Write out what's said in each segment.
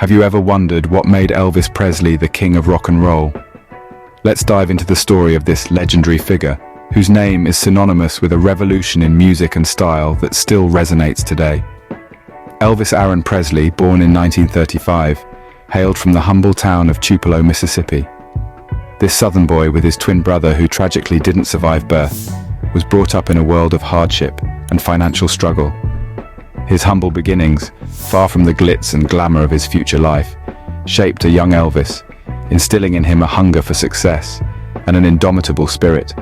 Have you ever wondered what made Elvis Presley the king of rock and roll? Let's dive into the story of this legendary figure, whose name is synonymous with a revolution in music and style that still resonates today. Elvis Aaron Presley, born in 1935, hailed from the humble town of Tupelo, Mississippi. This southern boy, with his twin brother who tragically didn't survive birth, was brought up in a world of hardship and financial struggle. His humble beginnings, far from the glitz and glamour of his future life, shaped a young Elvis, instilling in him a hunger for success and an indomitable spirit.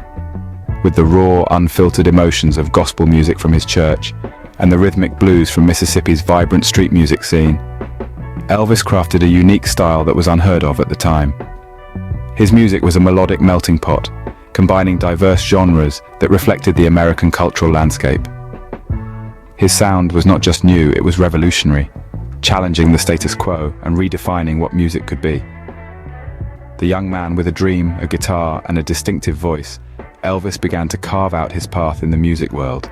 With the raw, unfiltered emotions of gospel music from his church and the rhythmic blues from Mississippi's vibrant street music scene, Elvis crafted a unique style that was unheard of at the time. His music was a melodic melting pot, combining diverse genres that reflected the American cultural landscape. His sound was not just new, it was revolutionary, challenging the status quo and redefining what music could be. The young man with a dream, a guitar, and a distinctive voice, Elvis began to carve out his path in the music world.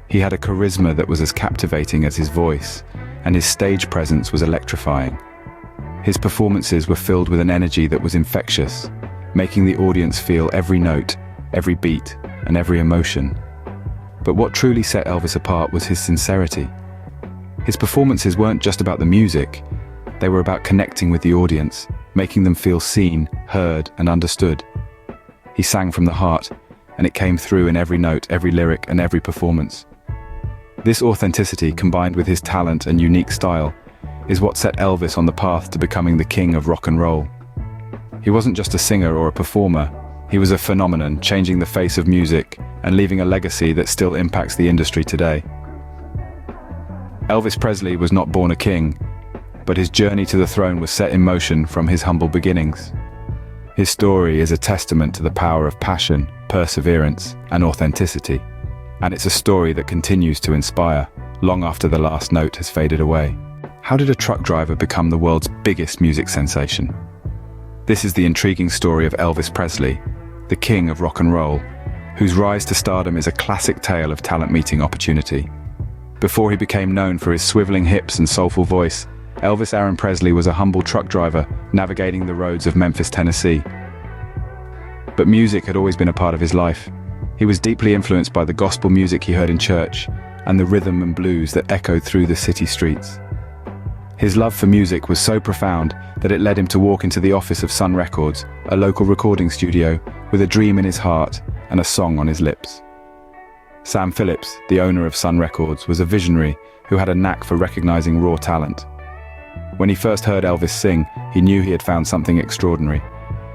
He had a charisma that was as captivating as his voice, and his stage presence was electrifying. His performances were filled with an energy that was infectious, making the audience feel every note, every beat, and every emotion. But what truly set Elvis apart was his sincerity. His performances weren't just about the music, they were about connecting with the audience, making them feel seen, heard, and understood. He sang from the heart, and it came through in every note, every lyric, and every performance. This authenticity, combined with his talent and unique style, is what set Elvis on the path to becoming the king of rock and roll. He wasn't just a singer or a performer, he was a phenomenon, changing the face of music and leaving a legacy that still impacts the industry today. Elvis Presley was not born a king, but his journey to the throne was set in motion from his humble beginnings. His story is a testament to the power of passion, perseverance, and authenticity, and it's a story that continues to inspire long after the last note has faded away. How did a truck driver become the world's biggest music sensation? This is the intriguing story of Elvis Presley, the king of rock and roll, whose rise to stardom is a classic tale of talent meeting opportunity. Before he became known for his swiveling hips and soulful voice, Elvis Aaron Presley was a humble truck driver navigating the roads of Memphis, Tennessee. But music had always been a part of his life. He was deeply influenced by the gospel music he heard in church and the rhythm and blues that echoed through the city streets. His love for music was so profound that it led him to walk into the office of Sun Records, a local recording studio, with a dream in his heart and a song on his lips. Sam Phillips, the owner of Sun Records, was a visionary who had a knack for recognizing raw talent. When he first heard Elvis sing, he knew he had found something extraordinary.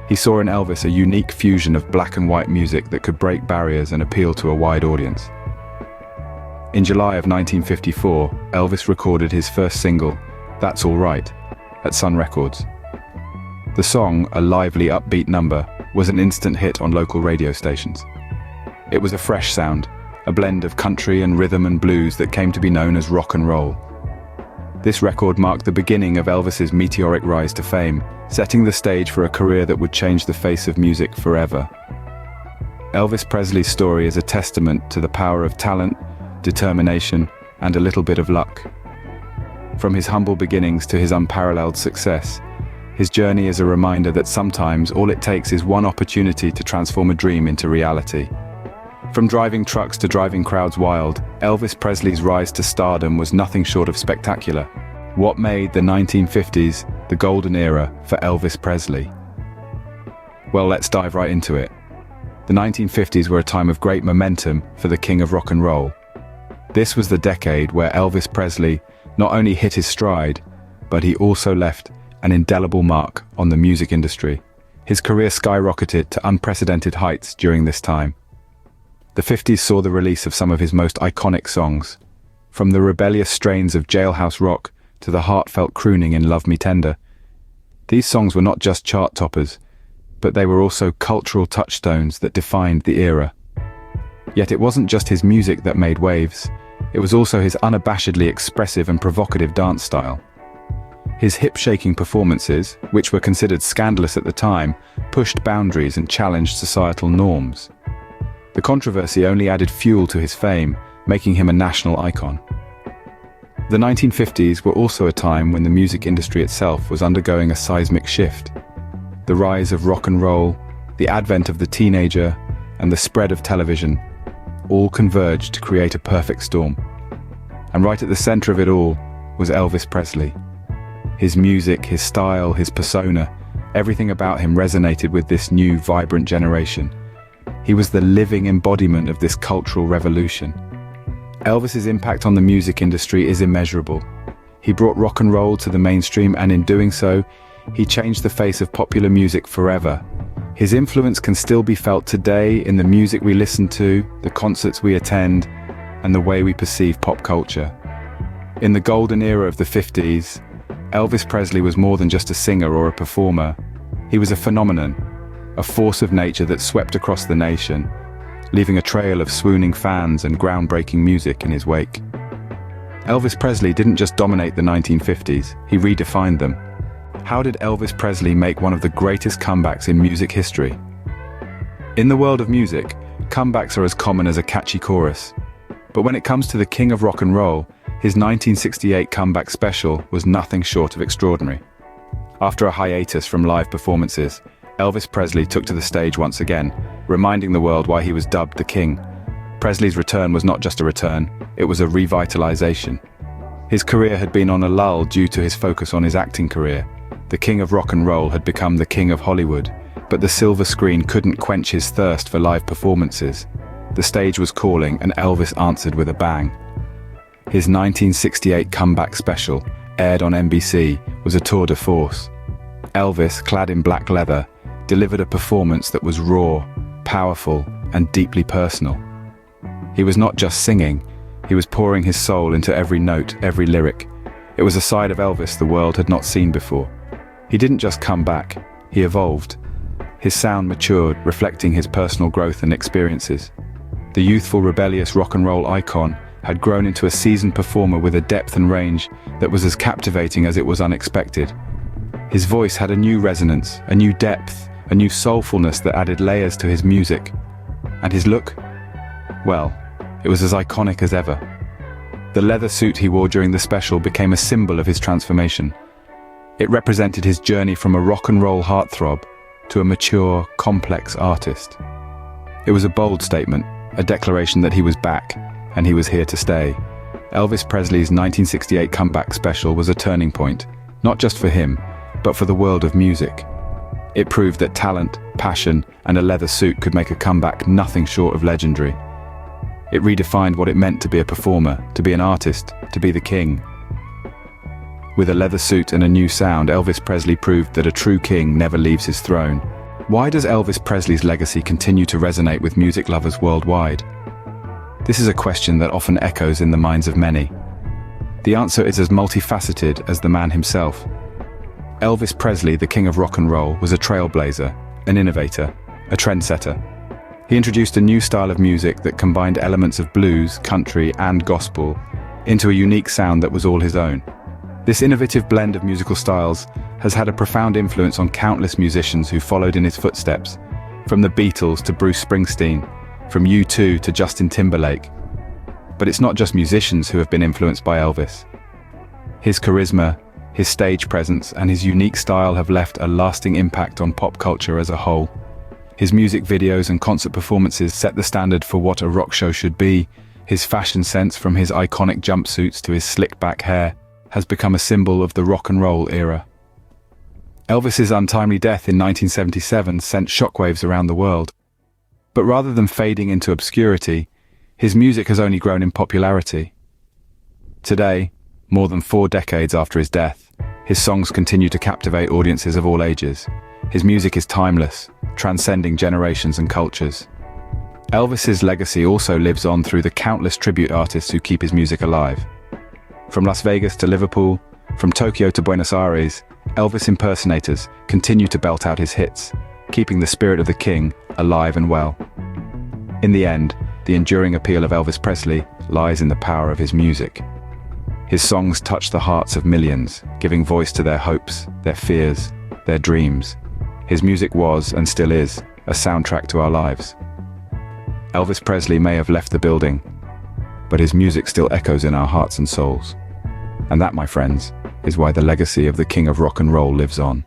He saw in Elvis a unique fusion of black and white music that could break barriers and appeal to a wide audience. In July of 1954, Elvis recorded his first single, "That's All Right," at Sun Records. The song, a lively, upbeat number, was an instant hit on local radio stations. It was a fresh sound, a blend of country and rhythm and blues that came to be known as rock and roll. This record marked the beginning of Elvis's meteoric rise to fame, setting the stage for a career that would change the face of music forever. Elvis Presley's story is a testament to the power of talent, determination, and a little bit of luck. From his humble beginnings to his unparalleled success, his journey is a reminder that sometimes all it takes is one opportunity to transform a dream into reality. From driving trucks to driving crowds wild, Elvis Presley's rise to stardom was nothing short of spectacular. What made the 1950s the golden era for Elvis Presley? Well, let's dive right into it. The 1950s were a time of great momentum for the king of rock and roll. This was the decade where Elvis Presley not only hit his stride, but he also left an indelible mark on the music industry. His career skyrocketed to unprecedented heights during this time. The 50s saw the release of some of his most iconic songs. From the rebellious strains of jailhouse rock to the heartfelt crooning in Love Me Tender. These songs were not just chart toppers, but they were also cultural touchstones that defined the era. Yet it wasn't just his music that made waves, it was also his unabashedly expressive and provocative dance style. His hip-shaking performances, which were considered scandalous at the time, pushed boundaries and challenged societal norms. The controversy only added fuel to his fame, making him a national icon. The 1950s were also a time when the music industry itself was undergoing a seismic shift. The rise of rock and roll, the advent of the teenager, and the spread of television all converged to create a perfect storm. And right at the center of it all was Elvis Presley. His music, his style, his persona, everything about him resonated with this new, vibrant generation. He was the living embodiment of this cultural revolution. Elvis's impact on the music industry is immeasurable. He brought rock and roll to the mainstream, and in doing so, he changed the face of popular music forever. His influence can still be felt today in the music we listen to, the concerts we attend, and the way we perceive pop culture. In the golden era of the 50s, Elvis Presley was more than just a singer or a performer. He was a phenomenon, a force of nature that swept across the nation, leaving a trail of swooning fans and groundbreaking music in his wake. Elvis Presley didn't just dominate the 1950s, he redefined them. How did Elvis Presley make one of the greatest comebacks in music history? In the world of music, comebacks are as common as a catchy chorus. But when it comes to the king of rock and roll, his 1968 comeback special was nothing short of extraordinary. After a hiatus from live performances, Elvis Presley took to the stage once again, reminding the world why he was dubbed the King. Presley's return was not just a return, it was a revitalization. His career had been on a lull due to his focus on his acting career. The king of rock and roll had become the king of Hollywood, but the silver screen couldn't quench his thirst for live performances. The stage was calling, and Elvis answered with a bang. His 1968 comeback special, aired on NBC, was a tour de force. Elvis, clad in black leather, delivered a performance that was raw, powerful, and deeply personal. He was not just singing, he was pouring his soul into every note, every lyric. It was a side of Elvis the world had not seen before. He didn't just come back, he evolved. His sound matured, reflecting his personal growth and experiences. The youthful, rebellious rock and roll icon had grown into a seasoned performer with a depth and range that was as captivating as it was unexpected. His voice had a new resonance, a new depth, a new soulfulness that added layers to his music. And his look? Well, it was as iconic as ever. The leather suit he wore during the special became a symbol of his transformation. It represented his journey from a rock and roll heartthrob to a mature, complex artist. It was a bold statement, a declaration that he was back, and he was here to stay. Elvis Presley's 1968 comeback special was a turning point, not just for him, but for the world of music. It proved that talent, passion, and a leather suit could make a comeback nothing short of legendary. It redefined what it meant to be a performer, to be an artist, to be the king. With a leather suit and a new sound, Elvis Presley proved that a true king never leaves his throne. Why does Elvis Presley's legacy continue to resonate with music lovers worldwide? This is a question that often echoes in the minds of many. The answer is as multifaceted as the man himself. Elvis Presley, the king of rock and roll, was a trailblazer, an innovator, a trendsetter. He introduced a new style of music that combined elements of blues, country, and gospel into a unique sound that was all his own. This innovative blend of musical styles has had a profound influence on countless musicians who followed in his footsteps, from the Beatles to Bruce Springsteen, from U2 to Justin Timberlake. But it's not just musicians who have been influenced by Elvis. His charisma, his stage presence, and his unique style have left a lasting impact on pop culture as a whole. His music videos and concert performances set the standard for what a rock show should be. His fashion sense, from his iconic jumpsuits to his slick-back hair, has become a symbol of the rock and roll era. Elvis's untimely death in 1977 sent shockwaves around the world. But rather than fading into obscurity, his music has only grown in popularity. Today, more than 4 decades after his death, his songs continue to captivate audiences of all ages. His music is timeless, transcending generations and cultures. Elvis's legacy also lives on through the countless tribute artists who keep his music alive. From Las Vegas to Liverpool, from Tokyo to Buenos Aires, Elvis impersonators continue to belt out his hits, keeping the spirit of the king alive and well. In the end, the enduring appeal of Elvis Presley lies in the power of his music. His songs touch the hearts of millions, giving voice to their hopes, their fears, their dreams. His music was, and still is, a soundtrack to our lives. Elvis Presley may have left the building, but his music still echoes in our hearts and souls. And that, my friends, is why the legacy of the King of Rock and Roll lives on.